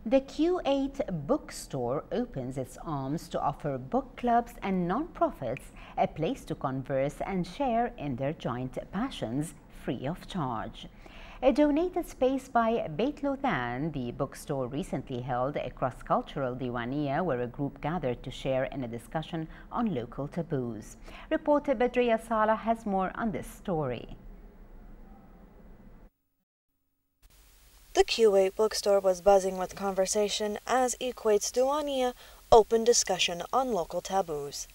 The Q8 Bookstore opens its arms to offer book clubs and non-profits a place to converse and share in their joint passions free of charge. A donated space by Beit Lothan, the bookstore recently held a cross-cultural Diwaniya where a group gathered to share in a discussion on local taboos. Reporter Diwaniya Salah has more on this story. The Q8 Bookstore was buzzing with conversation as Equait's Diwaniya opened discussion on local taboos.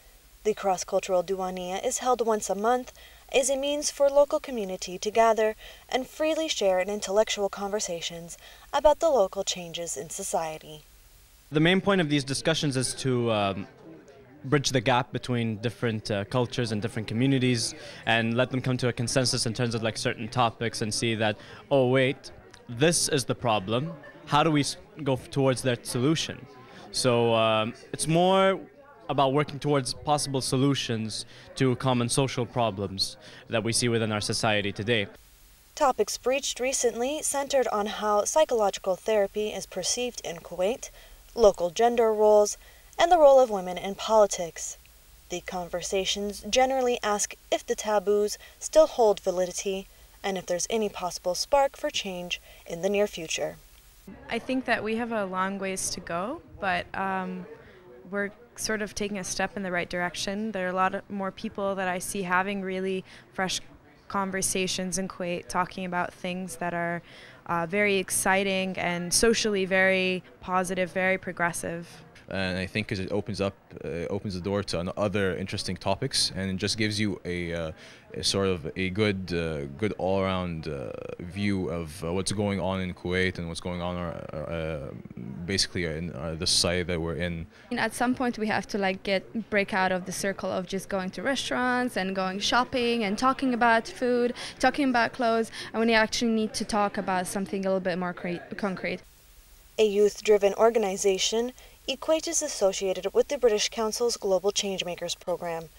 The cross-cultural Diwaniya is held once a month as a means for local community to gather and freely share in intellectual conversations about the local changes in society. The main point of these discussions is to bridge the gap between different cultures and different communities and let them come to a consensus in terms of like certain topics and see that, oh wait, this is the problem. How do we go towards that solution? So it's more about working towards possible solutions to common social problems that we see within our society today. Topics breached recently centered on how psychological therapy is perceived in Kuwait, local gender roles, and the role of women in politics. The conversations generally ask if the taboos still hold validity and if there's any possible spark for change in the near future. I think that we have a long ways to go, but we're sort of taking a step in the right direction. There are a lot more people that I see having really fresh conversations in Kuwait, talking about things that are very exciting and socially very positive, very progressive. And I think because it opens the door to other interesting topics, and it just gives you a sort of a good all-around view of what's going on in Kuwait and what's going on basically in the society that we're in. At some point we have to break out of the circle of just going to restaurants and going shopping and talking about food, talking about clothes, and we actually need to talk about something a little bit more concrete. A youth-driven organization, Equait is associated with the British Council's Global Changemakers program.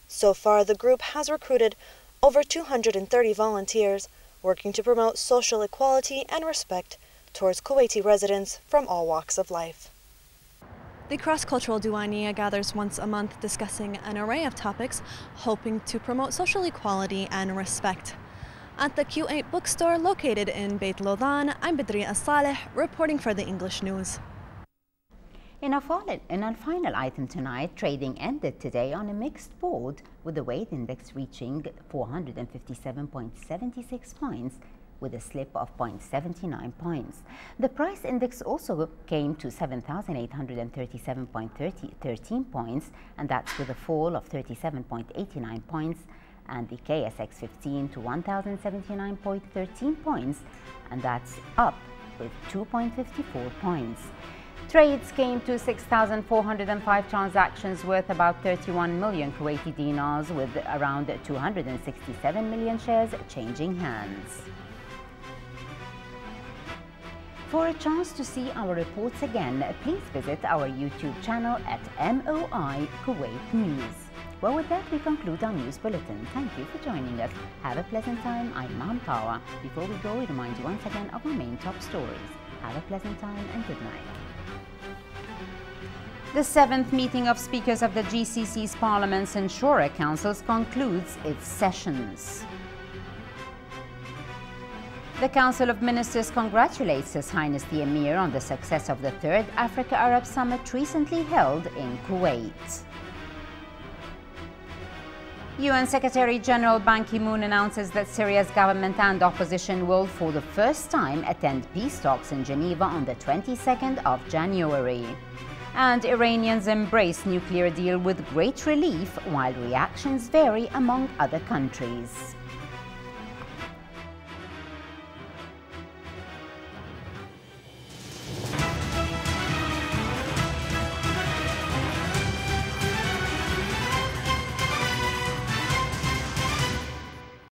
So far, the group has recruited over 230 volunteers working to promote social equality and respect towards Kuwaiti residents from all walks of life. The cross-cultural Diwaniya gathers once a month discussing an array of topics, hoping to promote social equality and respect. At the Q8 Bookstore located in Beit Lothan, I'm Diwaniya Salah reporting for the English News. In our final item tonight, trading ended today on a mixed board with the weight index reaching 457.76 points with a slip of 0.79 points. The price index also came to 7,837.13 points, and that's with a fall of 37.89 points, and the KSX 15 to 1,079.13 points, and that's up with 2.54 points. Trades came to 6,405 transactions worth about 31 million Kuwaiti dinars, with around 267 million shares changing hands. For a chance to see our reports again, please visit our YouTube channel at MOI Kuwait News. Well, with that, we conclude our news bulletin. Thank you for joining us. Have a pleasant time. I'm Mom Power. Before we go, we remind you once again of our main top stories. Have a pleasant time and good night. The 7th meeting of Speakers of the GCC's Parliaments and Shura Councils concludes its sessions. The Council of Ministers congratulates His Highness the Emir on the success of the 3rd Africa-Arab Summit recently held in Kuwait. UN Secretary-General Ban Ki-moon announces that Syria's government and opposition will for the first time attend peace talks in Geneva on the 22nd of January. And Iranians embrace nuclear deal with great relief while reactions vary among other countries.